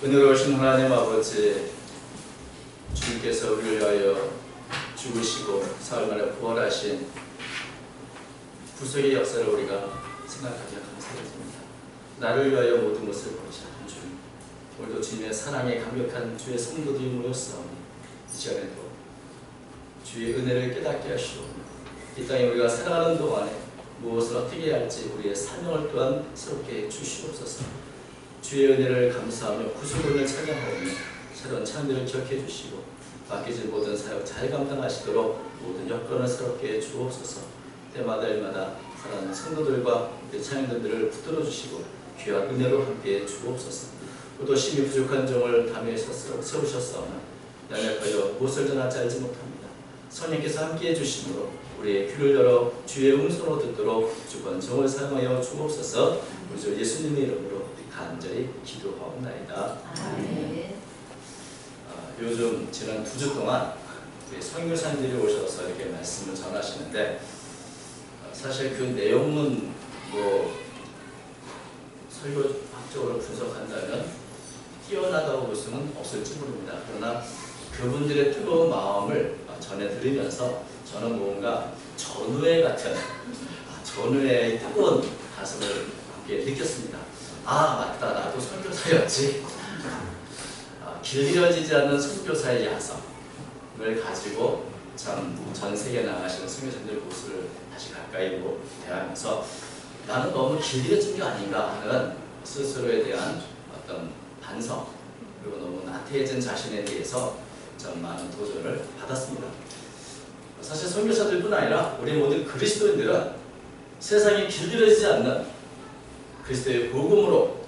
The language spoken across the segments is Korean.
은혜로우신 하나님 아버지, 주님께서 우리를 위하여 죽으시고 사흘 만에 부활하신 구속의 역사를 우리가 생각하며 감사드립니다. 나를 위하여 모든 것을 버리셨던 주님, 오늘도 주님의 사랑에 감격한 주의 성도들이 모였사오니 이 시간에도 주의 은혜를 깨닫게 하시오. 이 땅에 우리가 살아가는 동안에 무엇을 어떻게 해야 할지 우리의 사명을 또한 새롭게 주시옵소서. 주의 은혜를 감사하며 구속을 찬양하오며 새로운 찬미를 기억해 주시고 맡겨진 모든 사역 잘 감당하시도록 모든 여건을 새롭게 주옵소서. 때마다 일마다 사랑하는 성도들과 우리 찬양들을 붙들어 주시고 귀한 은혜로 함께 주옵소서. 또 심히 부족한 종을 담에 세우셨사오나 연약하여 무엇을 전할지 알지 못합니다. 성령께서 함께해 주심으로 우리의 귀를 열어 주의 음성으로 듣도록 주권 종을 사용하여 주옵소서. 우리 주 예수님의 이름으로 간절히 기도하옵나이다. 아멘. 요즘 지난 2주 동안 선교사님들이 오셔서 이렇게 말씀을 전하시는데 사실 그 내용은 설교학적으로 분석한다면 뛰어나다고 볼 수는 없을지 모릅니다. 그러나 그분들의 뜨거운 마음을 전해드리면서 저는 뭔가 전우회 같은 전우회의 뜨거운 가슴을 함께 느꼈습니다. 아 맞다, 나도 선교사였지. 길들여지지 않는 선교사의 야성을 가지고 참 전 세계에 나가시는 선교사님들 모습을 다시 가까이로 대하면서 나는 너무 길들여진 게 아닌가 하는 스스로에 대한 어떤 반성, 그리고 너무 나태해진 자신에 대해서 참 많은 도전을 받았습니다. 사실 선교사들뿐 아니라 우리 모든 그리스도인들은 세상에 길들여지지 않는 그리스도의 복음으로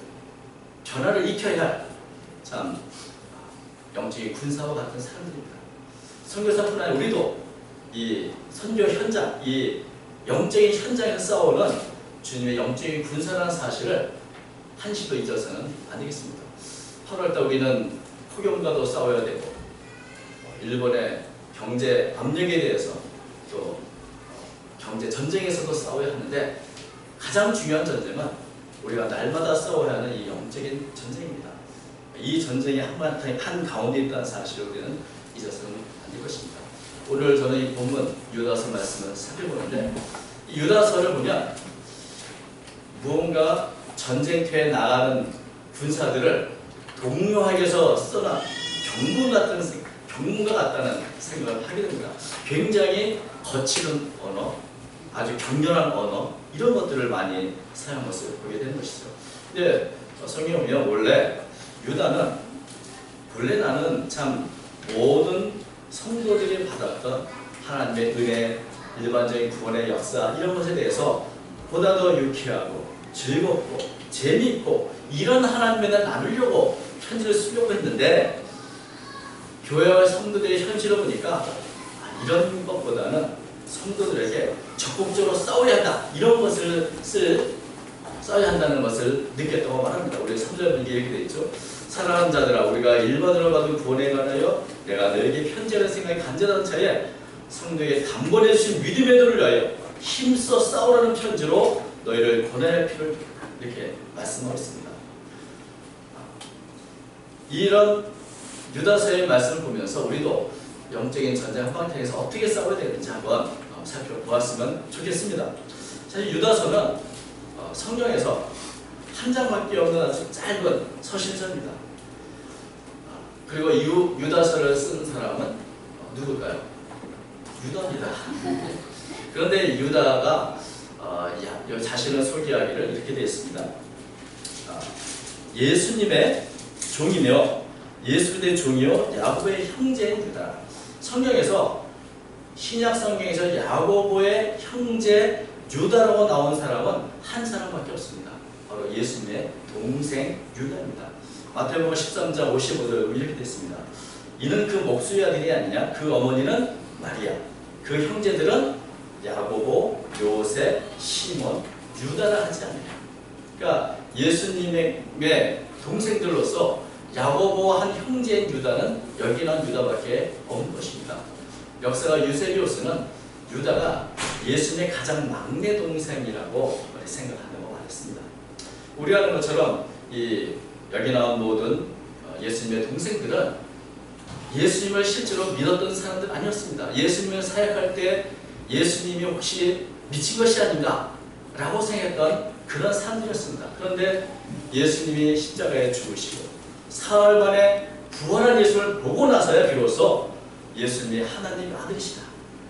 변화를 익혀야 할 참 영적인 군사와 같은 사람들입니다. 선교사뿐 아니라 우리도 이 선교 현장, 이 영적인 현장에서 싸우는 주님의 영적인 군사라는 사실을 한시도 잊어서는 안 되겠습니다. 8월달 우리는 폭염과도 싸워야 되고 일본의 경제 압력에 대해서 또 경제 전쟁에서도 싸워야 하는데 가장 중요한 전쟁은 우리가 날마다 싸워야 하는 이 영적인 전쟁입니다. 이 전쟁이 한 가운데 있다는 사실을 우리는 잊어서는 안 될 것입니다. 오늘 저는 이 본문 유다서 말씀을 살펴보는데 이 유다서를 보면 무언가 전쟁터에 나가는 군사들을 동요하게 해서 써놔 경문가 같다는 생각을 하게 됩니다. 굉장히 거칠은 언어, 아주 격렬한 언어, 이런 것들을 많이 사용한 것을 보게 되는 것이죠. 근데 성경에 보면 원래 유다는 나는 참 모든 성도들이 받았던 하나님의 은혜, 일반적인 구원의 역사 이런 것에 대해서 보다 더 유쾌하고 즐겁고 재미있고 이런 하나님을 나누려고 편지를 쓰려고 했는데 교회와 성도들의 현실을 보니까 이런 것보다는 성도들에게 적극적으로 싸워야 한다, 이런 것을 싸워야 한다는 것을 느꼈다고 말합니다. 우리 3절 분기에 이렇게 되어 있죠. 사랑하는 자들아, 우리가 일반으로 받은 구원에 관하여 내가 너에게 편지하는 생각이 간절한 차에 성도에게 단번에 주신 믿음의 도를 위하여 힘써 싸우라는 편지로 너희를 권할 필요를 이렇게 말씀하고 있습니다. 이런 유다서의 말씀을 보면서 우리도 영적인 전쟁 한방향에서 어떻게 싸워야 되는지 한번 살펴보았으면 좋겠습니다. 사실 유다서는 성경에서 한 장밖에 없는 아주 짧은 서신서입니다. 그리고 이 유다서를 쓴 사람은 누굴까요? 유다입니다. 그런데 유다가 자신을 소개하기를 이렇게 되어 있습니다. 예수님의 종이며 예수님의 종이요 야고보의 형제인 유다. 성경에서 신약 성경에서 야고보의 형제 유다라고 나온 사람은 한 사람밖에 없습니다. 바로 예수님의 동생 유다입니다. 마태복음 13장 55절 이렇게 됐습니다. 이는 그 목수의 아들이 아니냐? 그 어머니는 마리아, 그 형제들은 야고보, 요셉, 시몬, 유다라 하지 않느냐? 그러니까 예수님의 동생들로서 야고보와 한 형제인 유다는 여기 나온 유다밖에 없는 것입니다. 역사가 유세비우스는 유다가 예수님의 가장 막내 동생이라고 생각한다고 말했습니다. 우리가 아는 것처럼 여기 나온 모든 예수님의 동생들은 예수님을 실제로 믿었던 사람들 아니었습니다. 예수님을 사역할 때 예수님이 혹시 미친 것이 아닌가 라고 생각했던 그런 사람들이었습니다. 그런데 예수님이 십자가에 죽으시고 사흘 만에 부활한 예수를 보고 나서야 비로소 예수님이 하나님의 아들이시다.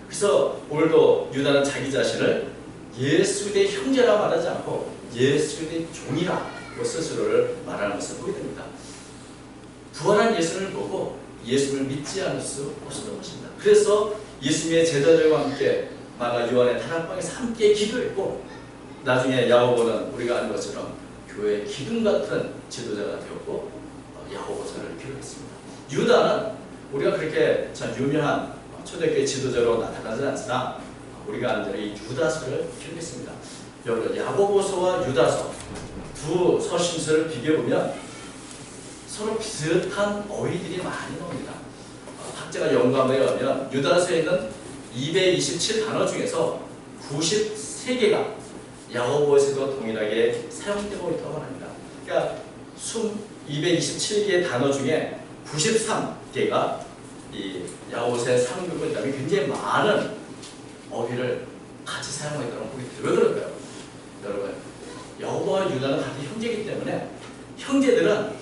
그래서 오늘도 유다는 자기 자신을 예수 그리스도의 형제라 말하지 않고 예수 그리스도의 종이라고 스스로를 말하는 것을 보게 됩니다. 부활한 예수를 보고 예수를 믿지 않을 수 없었던 것입니다. 그래서 예수님의 제자들과 함께 마가 요한의 다락방에서 함께 기도했고 나중에 야고보는 우리가 아는 것처럼 교회의 기둥 같은 지도자가 되었고 야고보서를 기록했습니다. 유다는 우리가 그렇게 참 유명한 초대교회 지도자로 나타나지 않으나 우리가 아는 대로 이 유다서를 기록했습니다. 여러분 야고보서와 유다서 두 서신서를 비교해보면 서로 비슷한 어휘들이 많이 나옵니다. 학자가 연구함에 의하면 유다서에 있는 227단어 중에서 93개가 야고보에서도 동일하게 사용되고 있다고 합니다. 그러니까 227개의 단어 중에 93개가 이 야고보서에 사용되고 있다면 굉장히 많은 어휘를 같이 사용하고 있다고 보게 돼요. 왜 그럴까요? 여러분, 야고보와 유다는 같은 형제이기 때문에 형제들은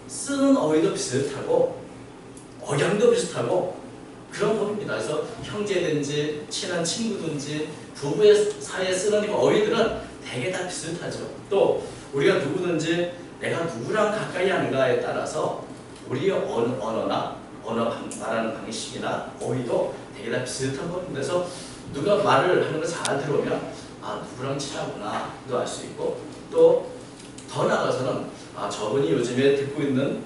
쓰는 어휘도 비슷하고 억양도 비슷하고 그런 법입니다. 그래서 형제든지 친한 친구든지 부부의 사이에 쓰는 어휘들은 대개 다 비슷하죠. 또 우리가 누구든지 내가 누구랑 가까이 하는가에 따라서 우리의 언어나 말하는 방식이나 어휘도 되게 다 비슷한 법입니다. 그래서 누가 말을 하는 걸 잘 들어오면 아 누구랑 친하구나 도 알 수 있고 또 더 나아가서는 아 저분이 요즘에 듣고 있는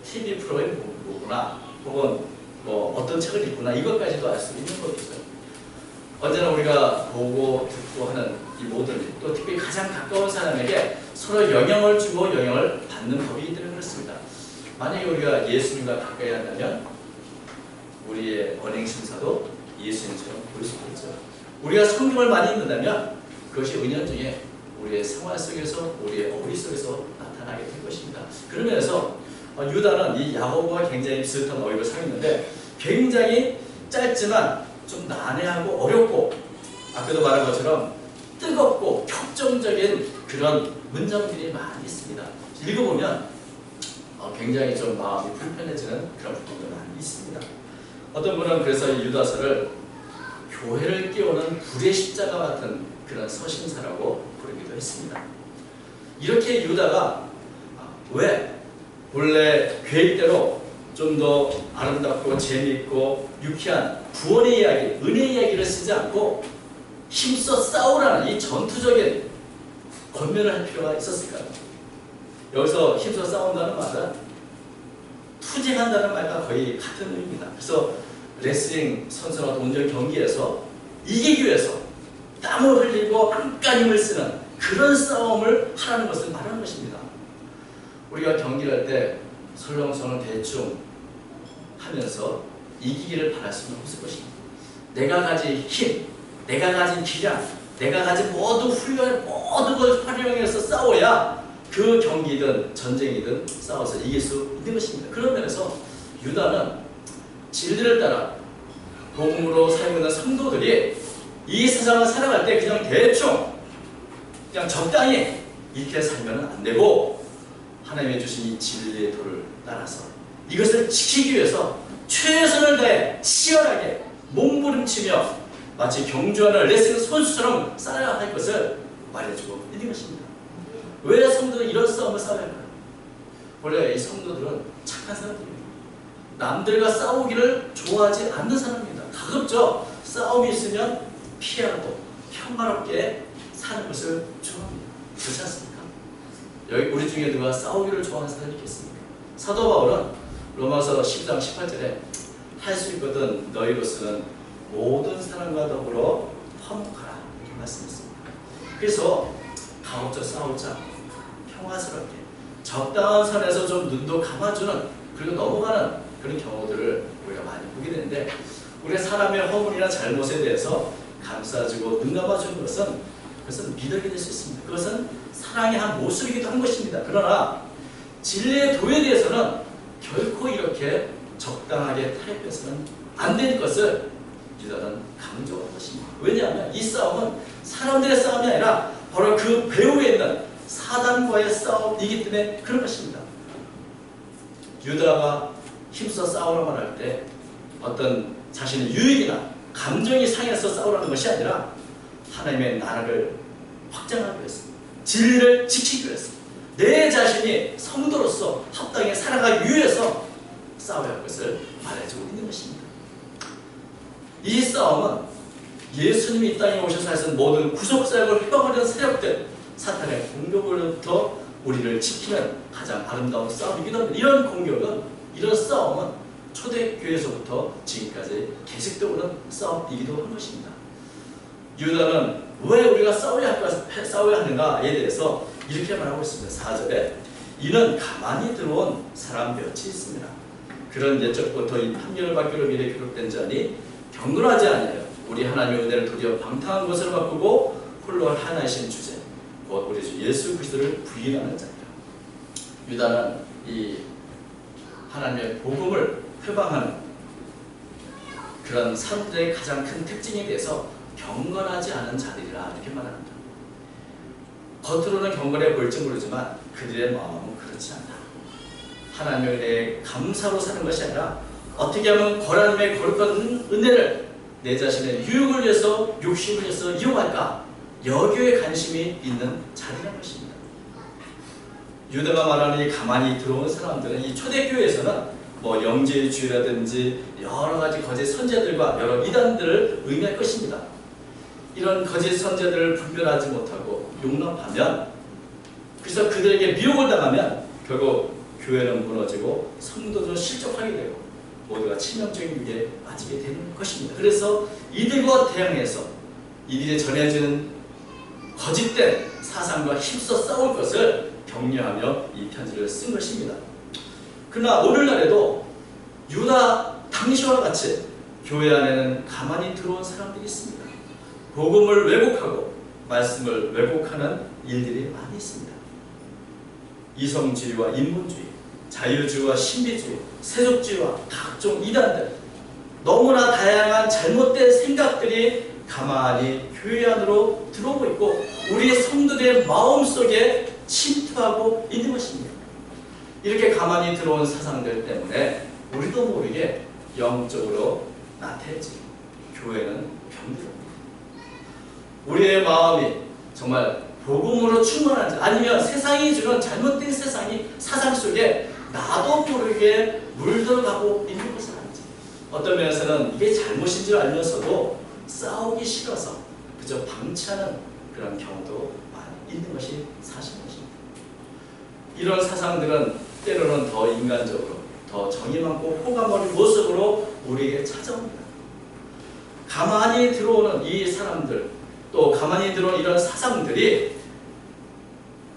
TV 프로의 뭐구나 혹은 뭐 어떤 책을 읽구나 이것까지도 알 수 있는 법이죠. 언제나 우리가 보고 듣고 하는 이 모든 일, 또 특히 가장 가까운 사람에게 서로 영향을 주고 영향을 받는 법이기 때문에 그렇습니다. 만약에 우리가 예수님과 가까이 한다면 우리의 언행 심사도 예수님처럼 보일 수 있겠죠. 우리가 성경을 많이 읽는다면 그것이 은연중에 우리의 생활 속에서 우리의 어휘 속에서 나타나게 될 것입니다. 그런 면에서 유다는 이 야고보와 굉장히 비슷한 어휘를 사용했는데 굉장히 짧지만 좀 난해하고 어렵고 아까도 말한 것처럼 뜨겁고 격정적인 그런 문장들이 많이 있습니다. 읽어보면 굉장히 좀 마음이 불편해지는 그런 부분도 많이 있습니다. 어떤 분은 그래서 이 유다서를 교회를 깨우는 불의 십자가 같은 그런 서신사라고 부르기도 했습니다. 이렇게 유다가 왜 원래 계획대로 좀 더 아름답고 재미있고 유쾌한 구원의 이야기, 은혜의 이야기를 쓰지 않고 힘써 싸우라는 이 전투적인 권면을 할 필요가 있었을까요? 여기서 힘써 싸운다는 말은 투쟁한다는 말과 거의 같은 의미입니다. 그래서 레슬링 선수나 동전 경기에서 이기기 위해서 땀을 흘리고 안간힘을 쓰는 그런 싸움을 하라는 것을 말하는 것입니다. 우리가 경기를 할 때 설렁설렁 대충 하면서 이기기를 바랄 수는 없을 것입니다. 내가 가진 힘, 내가 가진 기량, 내가 가진 모든 훈련, 모든 걸 활용해서 싸워야 그 경기든 전쟁이든 싸워서 이길 수 있는 것입니다. 그런 면에서 유다는 진리를 따라 복음으로 살고 있는 성도들이 이 세상을 살아갈 때 그냥 대충 그냥 적당히 이렇게 살면 안 되고 하나님이 주신 이 진리의 도를 따라서 이것을 지키기 위해서 최선을 다해 치열하게 몸부림치며 마치 경주하는 레슬링 선수처럼 싸워야 할 것을 말해주고 있는 것입니다. 왜 성도들은 이런 싸움을 싸워야 할까요? 원래 이 성도들은 착한 사람들입니다. 남들과 싸우기를 좋아하지 않는 사람입니다. 가급적 싸움이 있으면 피하고 평화롭게 사는 것을 좋아합니다. 그렇지 않습니까? 여기 우리 중에 누가 싸우기를 좋아하는 사람이 있겠습니까? 사도 바울은 로마서 10장 18절에 할 수 있거든 너희로서는 모든 사람과 더불어 화목하라 이렇게 말씀했습니다. 그래서 가급적 싸우지 않고 평화스럽게 적당한 선에서 좀 눈도 감아주는 그리고 넘어가는 그런 경우들을 우리가 많이 보게 되는데 우리가 사람의 허물이나 잘못에 대해서 감싸주고 눈 감아주는 그것은 미덕이 될 수 있습니다. 그것은 사랑의 한 모습이기도 한 것입니다. 그러나 진리의 도에 대해서는 결코 이렇게 적당하게 타협해서는 안 되는 것을 유다는 강조한 것입니다. 왜냐하면 이 싸움은 사람들의 싸움이 아니라 바로 그 배후에 있는 사단과의 싸움이기 때문에 그런 것입니다. 유다가 힘써 싸우라고 할 때 어떤 자신의 유익이나 감정이 상해서 싸우라는 것이 아니라 하나님의 나라를 확장하기 위해서, 진리를 지키기 위해서, 내 자신이 성도로서 합당히 살아가기 위해서 싸워야 할 것을 말해주고 있는 것입니다. 이 싸움은 예수님이 이 땅에 오셔서 하신 모든 구속사역을 휘방하려는 세력들, 사탄의 공격으로부터 우리를 지키는 가장 아름다운 싸움이기도 합니다. 이런 공격은, 이런 싸움은 초대교회에서부터 지금까지 계속되고 있는 싸움이기도 한 것입니다. 유다는 왜 우리가 싸워야 하는가에 대해서 이렇게 말하고 있습니다. 4절에 이는 가만히 들어온 사람 몇이 있습니다. 그런 옛적부터 이 판결을 받기로 미리 기록된 자니 경건하지 아니하여 우리 하나님의 은혜를 도리어 방탕한 것으로 바꾸고 홀로 하나이신 주제 곧 우리 주 예수 그리스도를 부인하는 자니라. 유다는 이 하나님의 복음을 회방하는 그런 사람들의 가장 큰 특징에 대해서 경건하지 않은 자들이라 이렇게 말합니다. 겉으로는 경건해 보일지 모르지만 그들의 마음은 그렇지 않다. 하나님의 은혜에 감사로 사는 것이 아니라 어떻게 하면 하나님의 거룩한 은혜를 내 자신의 유익을 위해서, 욕심을 위해서 이용할까? 여기에 관심이 있는 자들이라는 것입니다. 유다가 말하는 이 가만히 들어온 사람들은 이 초대교회에서는 뭐 영지주의라든지 여러 가지 거짓 선제들과 여러 이단들을 의미할 것입니다. 이런 거짓 선제들을 분별하지 못하고 용납하면, 그래서 그들에게 미혹을 당하면 결국 교회는 무너지고 성도들은 실족하게 되고 모두가 치명적인 위기에 빠지게 되는 것입니다. 그래서 이들과 대항해서 이들이 전해지는 거짓된 사상과 힘써 싸울 것을 격려하며 이 편지를 쓴 것입니다. 그러나 오늘날에도 유다 당시와 같이 교회 안에는 가만히 들어온 사람들이 있습니다. 복음을 왜곡하고 말씀을 왜곡하는 일들이 많이 있습니다. 이성주의와 인본주의, 자유주의와 신비주의, 세속주의와 각종 이단들, 너무나 다양한 잘못된 생각들이 가만히 교회 안으로 들어오고 있고 우리의 성도들의 마음속에 침투하고 있는 것입니다. 이렇게 가만히 들어온 사상들 때문에 우리도 모르게 영적으로 나태해지고 교회는 병들어옵니다. 우리의 마음이 정말 복음으로 충만한지, 아니면 세상이 주는 잘못된 세상이 사상 속에 나도 모르게 물들어가고 있는 것을 알지. 어떤 면에서는 이게 잘못인 줄 알면서도 싸우기 싫어서 그저 방치하는 그런 경우도 많이 있는 것이 사실입니다. 이런 사상들은 때로는 더 인간적으로, 더 정의 많고 호감 어린 모습으로 우리에게 찾아옵니다. 가만히 들어오는 이 사람들, 또 가만히 들어온 이런 사상들이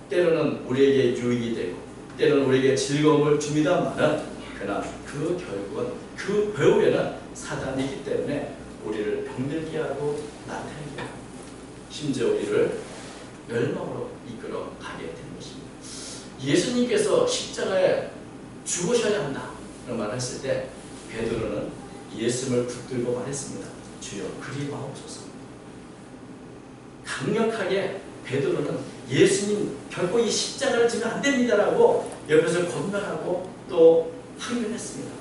때로는 우리에게 유익이 되고 때로는 우리에게 즐거움을 줍니다만은 그러나 그 결국은 그 배후에는 사단이 있기 때문에 우리를 병들게 하고 나태하게 하고 심지어 우리를 멸망으로 이끌어 가게 되는 것입니다. 예수님께서 십자가에 죽으셔야 한다 그런 말을 했을 때 베드로는 예수님을 붙들고 말했습니다. 주여 그리 마옵소서. 강력하게 베드로는 예수님 결코 이 십자가를 지면 안 됩니다라고 옆에서 권면하고 또 항변했습니다.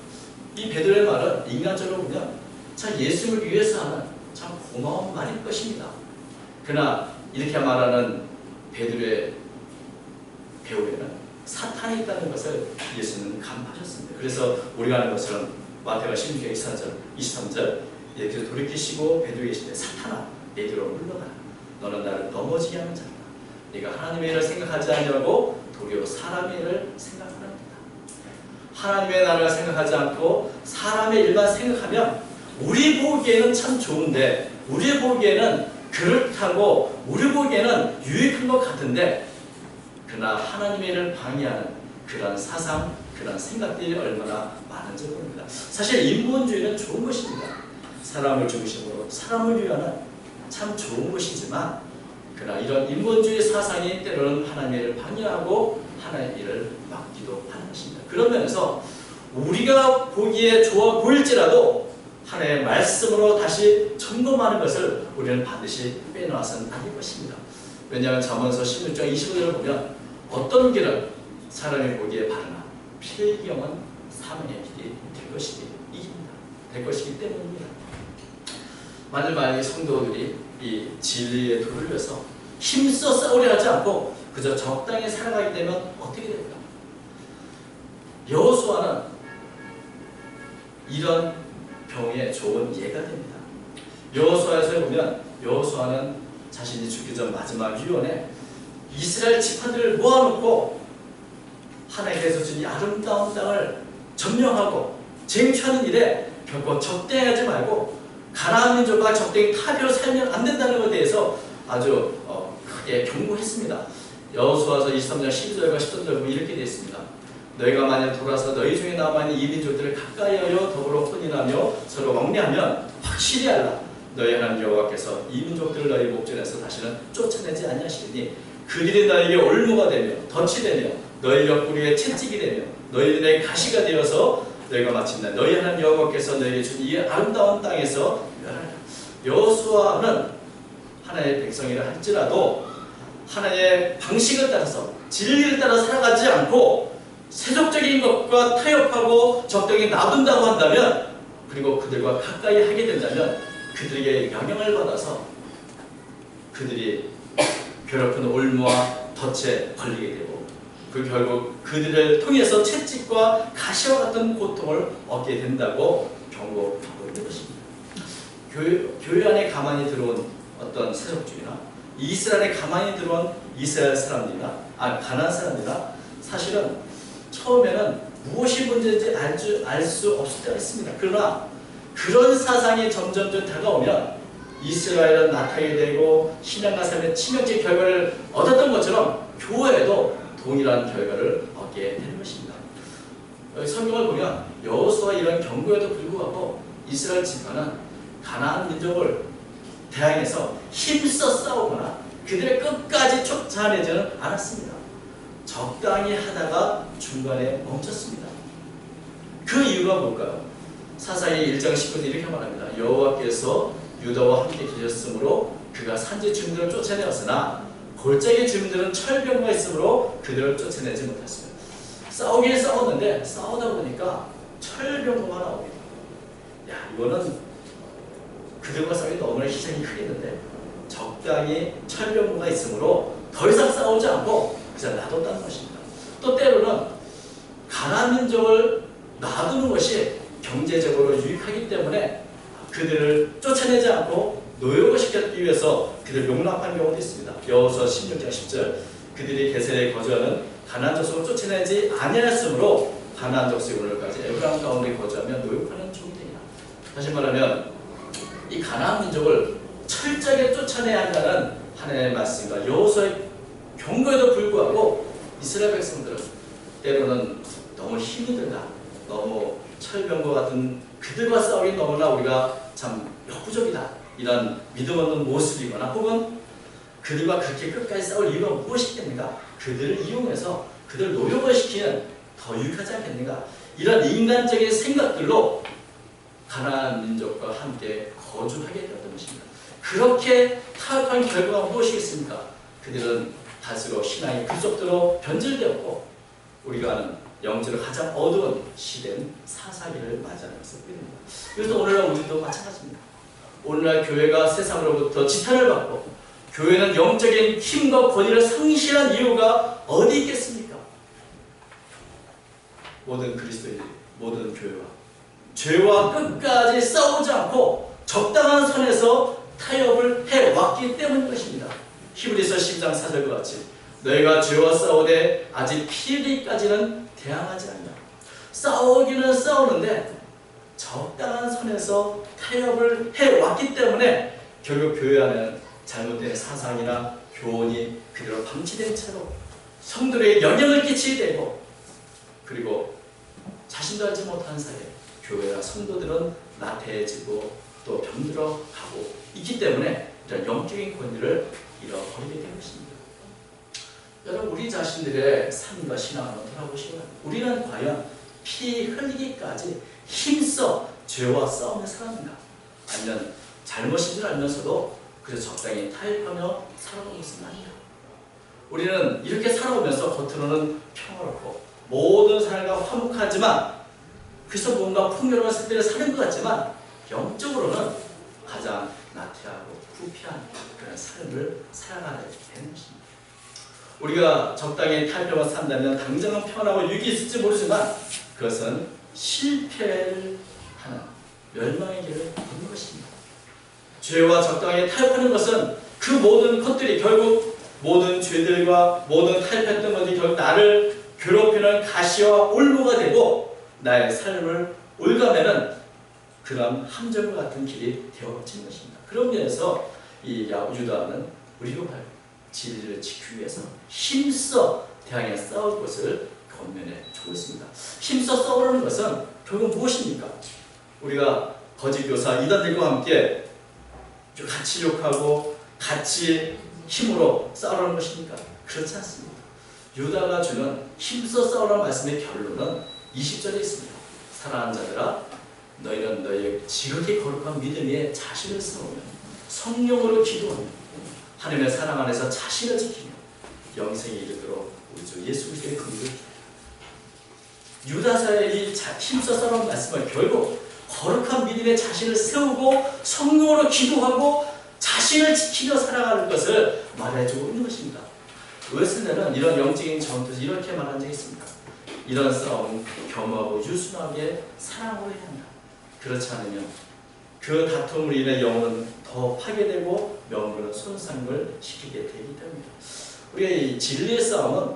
이 베드로의 말은 인간적으로 보면 참 예수님을 위해서 하는 참 고마운 말일 것입니다. 그러나 이렇게 말하는 베드로의 배후에는 사탄이 있다는 것을 예수는 간파하셨습니다. 그래서 우리가 아는 것처럼 마태가 16장 23절 이렇게 돌이키시고 베드로에게 이르시되 사탄아 내 뒤로 물러가라. 너는 나를 넘어지게 하는 자다. 네가 하나님의 일을 생각하지 아니하고 도리어 사람의 일을 생각하는다. 하나님의 나라를 생각하지 않고 사람의 일만 생각하면 우리 보기에는 참 좋은데, 우리 보기에는 그렇다고, 우리 보기에는 유익한 것 같은데, 그러나 하나님의 일을 방해하는 그런 사상, 그런 생각들이 얼마나 많은지 모릅니다. 사실 인본주의는 좋은 것입니다. 사람을 중심으로 사람을 위하는 참 좋은 것이지만 그러나 이런 인본주의 사상이 때로는 하나님의 일을 방해하고 하나님의 일을 막기도 그런 면에서 우리가 보기에 좋아 보일지라도 하나님의 말씀으로 다시 점검하는 것을 우리는 반드시 빼놓아서는 안 될 것입니다. 왜냐하면 잠언서 16장 25절을 보면 어떤 길은 사람이 보기에 바르나 필경은 사망의 길이 될 것이기 때문입니다. 만약에 성도들이 이 진리의 도를 위해서 힘써 싸우려 하지 않고 그저 적당히 살아가게 되면 어떻게 됩니까? 여호수아는 이런 경우에 좋은 예가 됩니다. 여호수아에서 보면 여호수아는 자신이 죽기 전 마지막 유언에 이스라엘 지파들을 모아놓고 하나님께서 준 이 아름다운 땅을 점령하고 쟁취하는 일에 결코 적대하지 말고 가나안 민족과 적대히 타비로 살면 안 된다는 것에 대해서 아주 크게 경고했습니다. 여호수아서 23장 12절과 13절 보면 이렇게 되어 있습니다. 너희가 만약 돌아서 너희 중에 남아있는 이 민족들을 가까이하여 더불어 혼인하며 서로 왕래하면 확실히 알라. 너희 하나님 여호와께서 이 민족들을 너희 목전에서 다시는 쫓아내지 아니하시리니 그들이 너희에게 올무가 되며 덫이 되며 너희 옆구리에 채찍이 되며 너희들의 가시가 되어서 너희가 마침내 너희 하나님 여호와께서 너희에게 준 이 아름다운 땅에서 멸하리라. 여호수아는 하나님의 백성이라 할지라도 하나님의 방식을 따라서 진리를 따라 살아가지 않고 세속적인 것과 타협하고 적당히 놔둔다고 한다면, 그리고 그들과 가까이 하게 된다면 그들에게 영향을 받아서 그들이 괴롭힌 올무와 덫에 걸리게 되고 그 결국 그들을 통해서 채찍과 가시와 같은 고통을 얻게 된다고 경고하고 있는 것입니다. 교회 안에 가만히 들어온 어떤 세속주의나 이스라엘에 가만히 들어온 이스라엘 사람들이나 가나안 사람들이나 사실은 처음에는 무엇이 문제인지 알 수 없을 때가 있습니다. 그러나 그런 사상이 점점 다가오면 이스라엘은 낙하게 되고 신앙과 삶의 치명적 결과를 얻었던 것처럼 교회에도 동일한 결과를 얻게 되는 것입니다. 성경을 보면 여호수아 이런 경고에도 불구하고 이스라엘 지파는 가나안 민족을 대항해서 힘써 싸우거나 그들의 끝까지 쫓아내지는 않았습니다. 적당히 하다가 중간에 멈췄습니다. 그 이유가 뭘까요? 사사기 1장 19절 이렇게 말합니다. 여호와께서 유다와 함께 계셨으므로 그가 산지 주민들을 쫓아내었으나 골짜기 주민들은 철병과 있으므로 그들을 쫓아내지 못했습니다. 싸우긴 싸웠는데 싸우다 보니까 철병거가 나옵니다. 야, 이거는 그들과 싸우기 너무나 희생이 크겠는데 적당히 철병거가 있으므로 더 이상 싸우지 않고 그냥 놔뒀다는 것입니다. 또 때로는 가나안 민족을 놔두는 것이 경제적으로 유익하기 때문에 그들을 쫓아내지 않고 노역시키기 위해서 그들을 용납한 경우도 있습니다. 여호수아 16장 10절 그들이 게셀에 거주하는 가나안 족속을 쫓아내지 아니하였으므로 가나안 족속이 오늘까지 에브라임 가운데 거주하며 노역하는 종들이다. 다시 말하면 이 가나안 민족을 철저하게 쫓아내야 한다는 하나님의 말씀과 여호수아의 경고에도 불구하고 이스라엘 백성들은 때로는 너무 힘이 들다, 너무 철병과 같은 그들과 싸우기 너무나 우리가 참 역부족이다, 이런 믿음 없는 모습이거나 혹은 그들과 그렇게 끝까지 싸울 이유가 무엇이겠는가, 그들을 이용해서 그들을 노역을 시키는 더 유익하지 않겠는가, 이런 인간적인 생각들로 가나안 민족과 함께 거주하게 되었던 것입니다. 그렇게 타협한 결과가 무엇이겠습니까? 그들은 갈수록 신앙이 급속도로 변질되었고 우리가 아는 영적으로 가장 어두운 시대는 사사기를 맞이하는 것을 보입니다. 그래서 오늘날 우리도 마찬가지입니다. 오늘날 교회가 세상으로부터 지탄을 받고 교회는 영적인 힘과 권위를 상실한 이유가 어디 있겠습니까? 모든 그리스도인들, 모든 교회와 죄와 끝까지 싸우지 않고 적당한 선에서 타협을 해왔기 때문인 것입니다. 히브리서 10장 4절과 같이 너희가 죄와 싸우되 아직 피 흘리기까지는 대항하지 않냐. 싸우기는 싸우는데 적당한 선에서 타협을 해왔기 때문에 결국 교회 안에는 잘못된 사상이나 교훈이 그대로 방치된 채로 성도에게 영향을 끼치게 되고, 그리고 자신도 알지 못한 사이에 교회와 성도들은 나태해지고 또 병들어 가고 있기 때문에 이런 영적인 권위를 잃어버리게 된 것입니다. 여러분 우리 자신들의 삶과 신앙을 한번 돌아보시면 우리는 과연 피 흘리기까지 힘써 죄와 싸우며 살았는가? 아니면 잘못인 줄 알면서도 그래서 적당히 타협하며 살아가고 있는 아니냐? 우리는 이렇게 살아오면서 겉으로는 평화롭고 모든 사람과 화목하지만 그래서 뭔가 풍요로운 생활을 사는 것 같지만 영적으로는 가장 나태하고 부패한 그런 삶을 살아가야 되는 것입니다. 우리가 적당히 타협하며 산다면 당장은 평안하고 유익이 있을지 모르지만 그것은 실패를 하는 멸망의 길을 걷는 것입니다. 죄와 적당히 타협하는 것은 그 모든 것들이 결국 모든 죄들과 모든 타협했던 것들이 결국 나를 괴롭히는 가시와 올무가 되고 나의 삶을 올가매는 그런 함정과 같은 길이 되어진 것입니다. 그런 면에서 이 유다는 우리로 하여금 진리를 지키기 위해서 힘써 대항해 싸울 것을 겉면에 주고 있습니다. 힘써 싸우는 것은 결국 무엇입니까? 우리가 거짓 교사 이단들과 함께 같이 욕하고 같이 힘으로 싸우는 것입니까? 그렇지 않습니다. 유다가 주는 힘써 싸우라는 말씀의 결론은 20절에 있습니다. 사랑하는 자들아 너희는 너희의 지극히 거룩한 믿음 위에 자신을 세우며 성령으로 기도하며 하나님의 사랑 안에서 자신을 지키며 영생에 이르도록 우리 주 예수 그리스도의 긍휼을 유다서의 이 힘써 싸우는 말씀은 결국 거룩한 믿음에 자신을 세우고 성령으로 기도하고 자신을 지키며 살아가는 것을 말해주고 있는 것입니다. 웨슬레는 이런 영적인 전투에서 이렇게 말한 적이 있습니다. 이런 싸움 겸허하고 유순하게 사랑으로 해야 한다. 그렇지 않으면 그 다툼으로 인해 영혼은 더 파괴되고 명분은 손상을 시키게 되기 때문입니다. 우리가 이 진리의 싸움은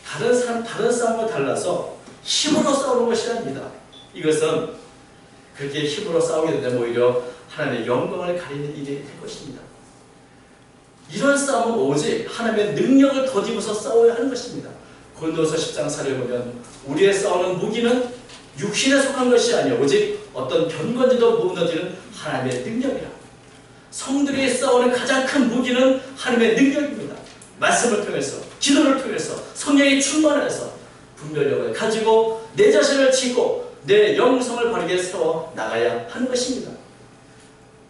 다른 싸움과 달라서 힘으로 싸우는 것이 아닙니다. 이것은 그렇게 힘으로 싸우게 되면 오히려 하나님의 영광을 가리는 일이 될 것입니다. 이런 싸움은 오직 하나님의 능력을 더디고서 싸워야 하는 것입니다. 고린도서 10장 4를 보면 우리의 싸우는 무기는 육신에 속한 것이 아니요 오직 어떤 견건지도 무너지는 하나님의 능력이라. 성들이 싸우는 가장 큰 무기는 하나님의 능력입니다. 말씀을 통해서 기도를 통해서 성령의 충만해서 분별력을 가지고 내 자신을 지키고 내 영성을 바르게 세워 나가야 하는 것입니다.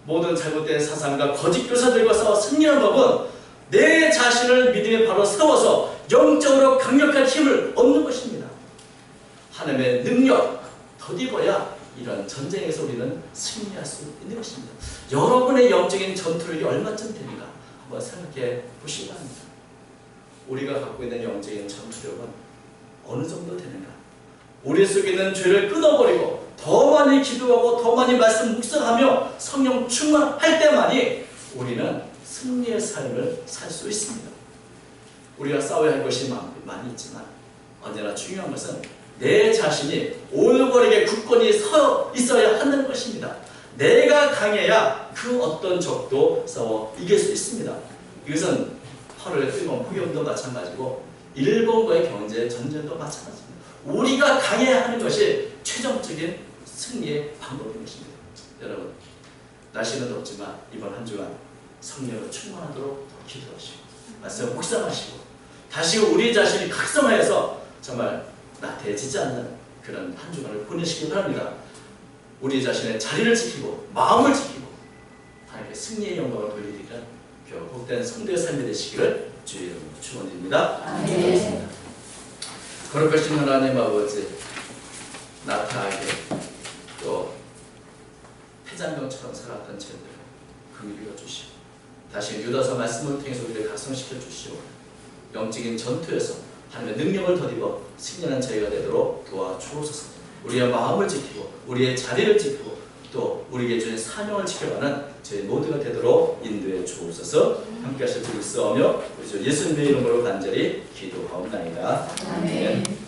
모든 잘못된 사상과 거짓 교사들과 싸워 승리하는 법은 내 자신을 믿음에 바로 세워서 영적으로 강력한 힘을 얻는 것입니다. 하나님의 능력 더디어야 이런 전쟁에서 우리는 승리할 수 있는 것입니다. 여러분의 영적인 전투력이 얼마쯤 되는가 한번 생각해 보시기 바랍니다. 우리가 갖고 있는 영적인 전투력은 어느 정도 되는가? 우리 속에 있는 죄를 끊어버리고 더 많이 기도하고 더 많이 말씀 묵상하며 성령 충만할 때만이 우리는 승리의 삶을 살 수 있습니다. 우리가 싸워야 할 것이 많이 있지만 언제나 중요한 것은 내 자신이 올바르게 굳건히 서 있어야 한다는 것입니다. 내가 강해야 그 어떤 적도 싸워 이길 수 있습니다. 이것은 8월의 뜨거운 폭염도 마찬가지고 일본과의 경제 전쟁도 마찬가지입니다. 우리가 강해야 하는 것이 최종적인 승리의 방법인 것입니다. 여러분 날씨는 덥지만 이번 한 주간 성령으로 충만하도록 기도하시고 말씀 묵상하시고 다시 우리 자신이 각성하여서 정말 나태해지지 않는 그런 한 주간을 보내시기 바랍니다. 우리 자신의 자리를 지키고 마음을 지키고 하나님께 승리의 영광을 돌리기를 복된 성도의 삶이 되시기를 주의 이름으로 축원드립니다. 네. 거룩하신 하나님 아버지 나타하게 또 폐장병처럼 살았던 죄들 긍휼히 여주시고 다시 유다서 말씀을 통해서 우리를 각성시켜 주시오. 영적인 전투에서 하나님의 능력을 더디어 승리하는 저희가 되도록 도와주옵소서. 우리의 마음을 지키고 우리의 자리를 지키고 또 우리에게 주신 사명을 지켜가는 저희 모두가 되도록 인도해 주옵소서. 함께 하실 줄 있어오며 우리 주 예수님의 이름으로 간절히 기도하옵나이다. 아멘.